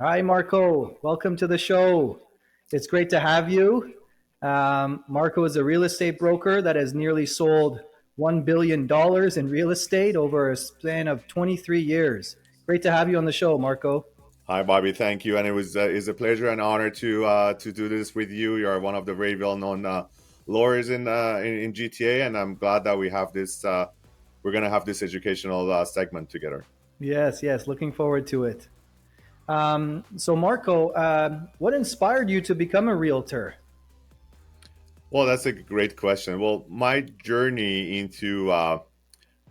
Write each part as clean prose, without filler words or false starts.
Hi, Marco. Welcome to the show. It's great to have you. Marco is a real estate broker that has nearly sold $1 billion in real estate over a span of 23 years. Great to have you on the show, Marco. Hi, Bobby. Thank you, and it's a pleasure and honor to do this with you. You're one of the very well known lawyers in GTA, and I'm glad that we have this. We're gonna have this educational segment together. Yes, yes. Looking forward to it. So, Marco, what inspired you to become a realtor? Well, that's a great question. Well, my journey into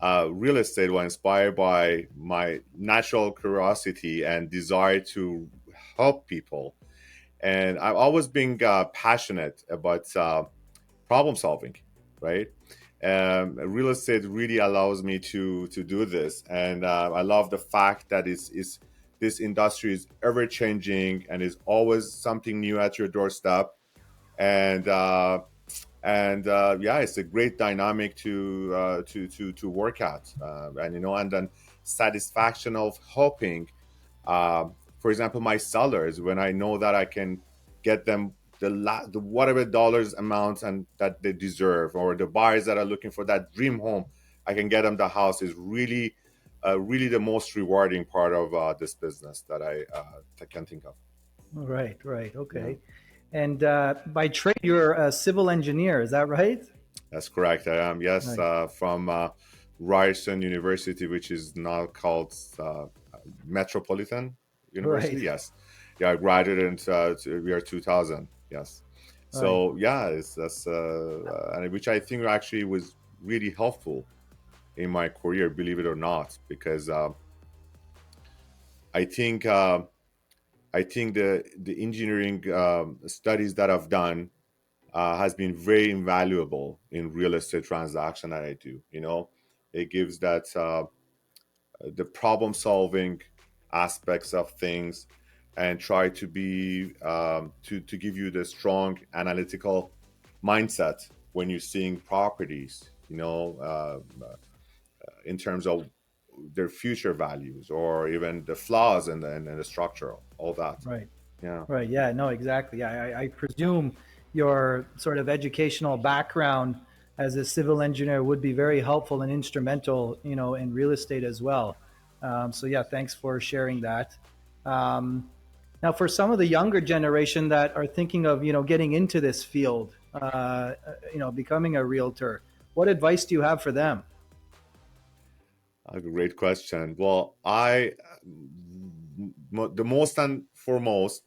real estate was inspired by my natural curiosity and desire to help people, and I've always been passionate about problem solving, right? Real estate really allows me to do this, and I love the fact that is this industry is ever changing and is always something new at your doorstep, and yeah, it's a great dynamic to work at, and and then satisfaction of helping. For example, my sellers, when I know that I can get them the whatever dollars amount and that they deserve, or the buyers that are looking for that dream home, I can get them the house is really the most rewarding part of this business that I can think of. Right, right. Yeah, Okay. And by trade, you're a civil engineer. Is that right? that's correct. I am, yes, Right. from Ryerson University, which is now called Metropolitan University. Right. Yes, yeah, I graduated in year 2000. Yes, Right. so yeah, it's that's and which I think actually was really helpful in my career, believe it or not, because I think uh, I think the engineering studies that I've done has been very invaluable in real estate transaction that I do. It gives that the problem solving aspects of things, and try to be to give you the strong analytical mindset when you're seeing properties. In terms of their future values, or even the flaws in the structure, all that. Right. Yeah. Right. Yeah. No. Exactly. Yeah. I presume your sort of educational background as a civil engineer would be very helpful and instrumental, in real estate as well. So yeah, thanks for sharing that. Um, Now, for some of the younger generation that are thinking of, getting into this field, becoming a realtor, what advice do you have for them? A great question. Well, the most and foremost,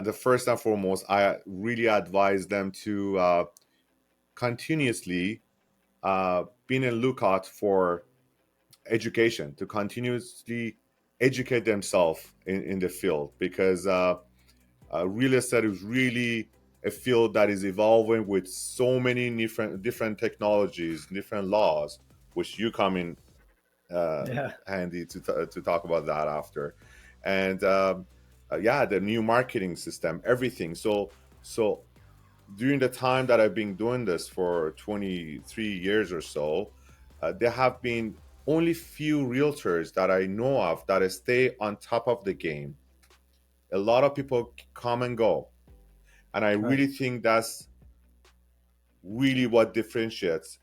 the first and foremost, I really advise them to continuously be in a lookout for education, to continuously educate themselves in the field, because real estate is really a field that is evolving with so many different technologies, different laws, which you come in Yeah. handy to talk about that after, and yeah, the new marketing system, everything. So during the time that I've been doing this for 23 years or so, there have been only few realtors that I know of that stay on top of the game. A lot of people come and go, and I Right. really think that's really what differentiates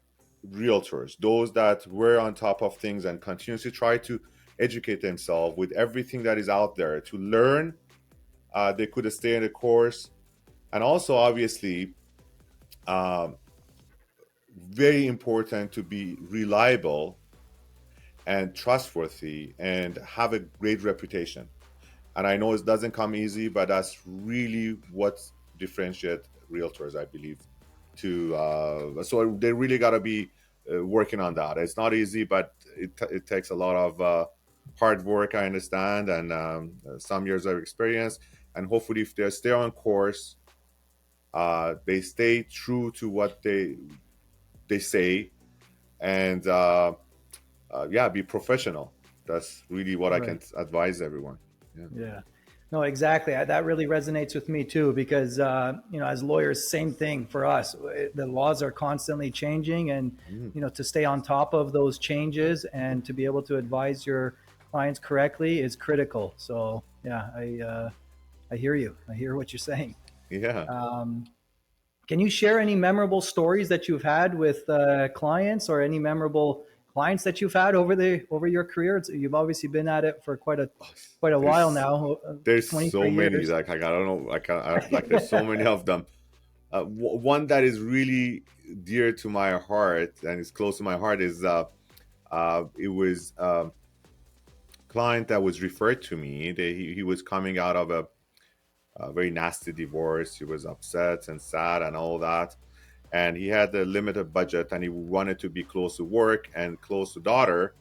realtors, those that were on top of things and continuously try to educate themselves with everything that is out there to learn. They could stay in the course, and also obviously, um, very important to be reliable and trustworthy and have a great reputation. And I know it doesn't come easy, but that's really what differentiates realtors, I believe. So they really got to be working on that. It's not easy, but it takes a lot of hard work, I understand, and some years of experience. And hopefully, if they stay on course, they stay true to what they say, and yeah, be professional. That's really what I can Right. advise everyone. Yeah. Yeah. No, exactly. That really resonates with me too, because as lawyers, same thing for us. The laws are constantly changing, and Mm, to stay on top of those changes and to be able to advise your clients correctly is critical. So yeah, I hear you. I hear what you're saying. Yeah. Um, can you share any memorable stories that you've had with clients, or any memorable clients that you've had over your career? You've obviously been at it for quite a while There's now, there's so 23 many, years. like I don't know, like there's so many of them. One that is really dear to my heart and is close to my heart is it was client that was referred to me. He was coming out of a very nasty divorce. He was upset and sad and all that, and he had a limited budget and he wanted to be close to work and close to daughter.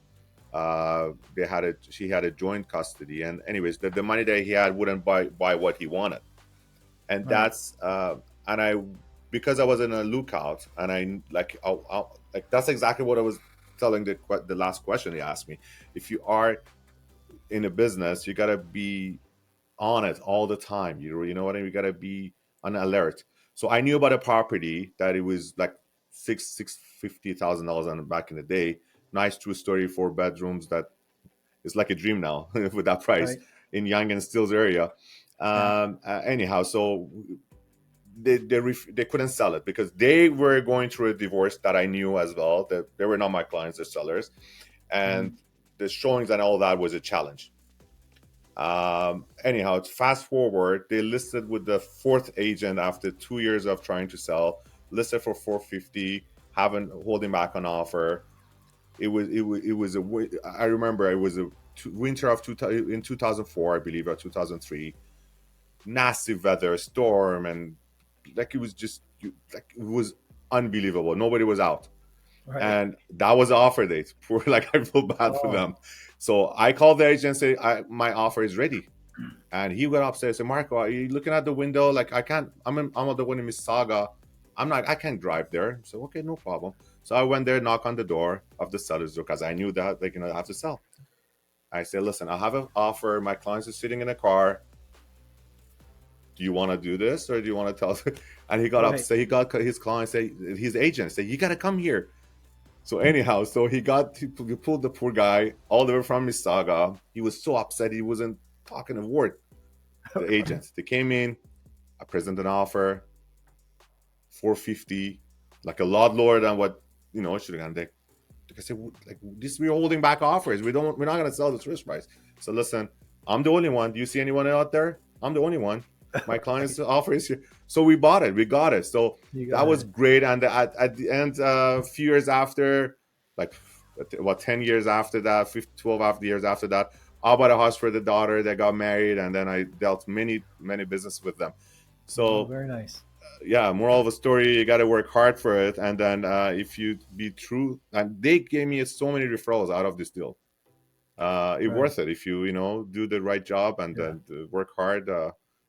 They had a She had a joint custody, and anyways, the money that he had wouldn't buy what he wanted, and Right, that's and I, because I was in a lookout, and like that's exactly what I was telling the last question he asked me. If you are in a business, you gotta be on it all the time. You know what I mean? You gotta be on alert. So I knew about a property that it was like $650,000 on back in the day. Nice true story, 4 bedrooms. That is like a dream now with that price right, in Young and Stills area. yeah, Anyhow, so they couldn't sell it because they were going through a divorce that I knew as well. That they were not my clients, they're sellers, and mhm, the showings and all that was a challenge. Anyhow, fast forward, they listed with the fourth agent after 2 years of trying to sell, listed for 450, haven't holding back on offer. I remember it was a winter of in 2004, I believe, or 2003. Nasty weather, storm, and like it was just like it was unbelievable. Nobody was out, right. and that was the offer date. Poor, like I feel bad for Oh, them. So I called the agent and say, my offer is ready. And he went upstairs and said, Marco, are you looking at the window? Like, I can't, I'm at the one in Mississauga. I can't drive there. So, okay, no problem. So I went there, knock on the door of the seller's door because I knew that they have to sell. I said, listen, I have an offer. My clients are sitting in a car. Do you want to do this or do you want to tell? And he got right. upset. He got his client, say, his agent, say, you got to come here. So anyhow, so he pulled the poor guy all the way from Mississauga. He was so upset. He wasn't talking a word. The agents, they came in, I presented an offer, 450, like a lot lower than what it should have gone. Like I said, like this, we're holding back offers. We're not gonna sell this risk price. So listen, I'm the only one. Do you see anyone out there? I'm the only one. My Right. client's offer is here. So we bought it. We got it. So You that got was it. great. And at the end, a few years after, like what 10 years after that, 15, 12 after years after that, I bought a house for the daughter. They got married, and then I dealt many business with them. Oh, So very nice. yeah, moral of the story, you got to work hard for it, and then if you be true, and they gave me so many referrals out of this deal. It Right. worth it if do the right job and Yeah. then work hard.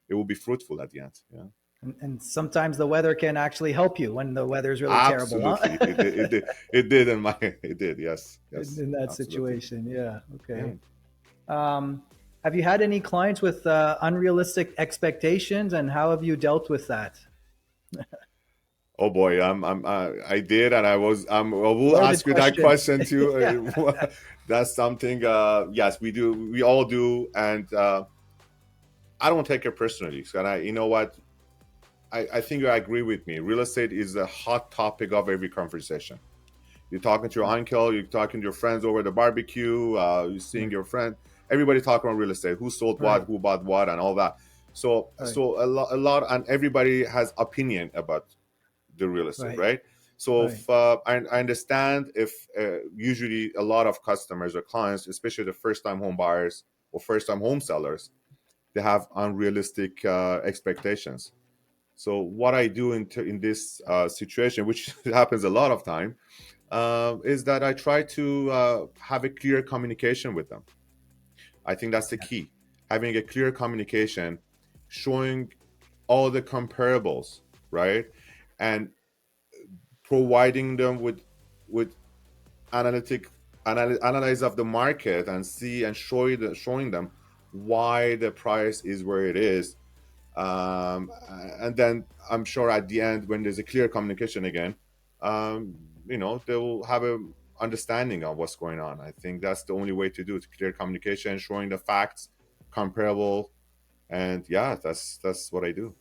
It will be fruitful at the end. Yeah, And sometimes the weather can actually help you when the weather is really terrible, absolutely, huh? it did in my it did, yes, yes, In that absolutely. situation. Yeah. Yeah. Okay. Um, have you had any clients with unrealistic expectations, and how have you dealt with that? Oh boy, I did, and I will Loaded ask you that question. question Yeah. too. That's something. Yes, we do. We all do, and I don't take it personally. And you know what? I think you agree with me. Real estate is a hot topic of every conversation. You're talking to your Right. uncle, you're talking to your friends over the barbecue, you're seeing Right. your friend. Everybody talking about real estate. Who sold what, Right. who bought what, and all that. So, Right. a lot, and everybody has opinion about the real estate, Right. right? So, Right. if I understand if usually a lot of customers or clients, especially the first-time home buyers or first-time home sellers, they have unrealistic expectations. So what I do in this situation, which happens a lot of time, is that I try to have a clear communication with them. I think that's the Yeah. key. Having a clear communication, showing all the comparables, right, and providing them with analytic analyze of the market and see and showing them why the price is where it is. And then I'm sure at the end, when there's a clear communication again, um, they will have understanding of what's going on. I think that's the only way to do it. Clear communication, showing the facts, comparable, and yeah, that's what I do.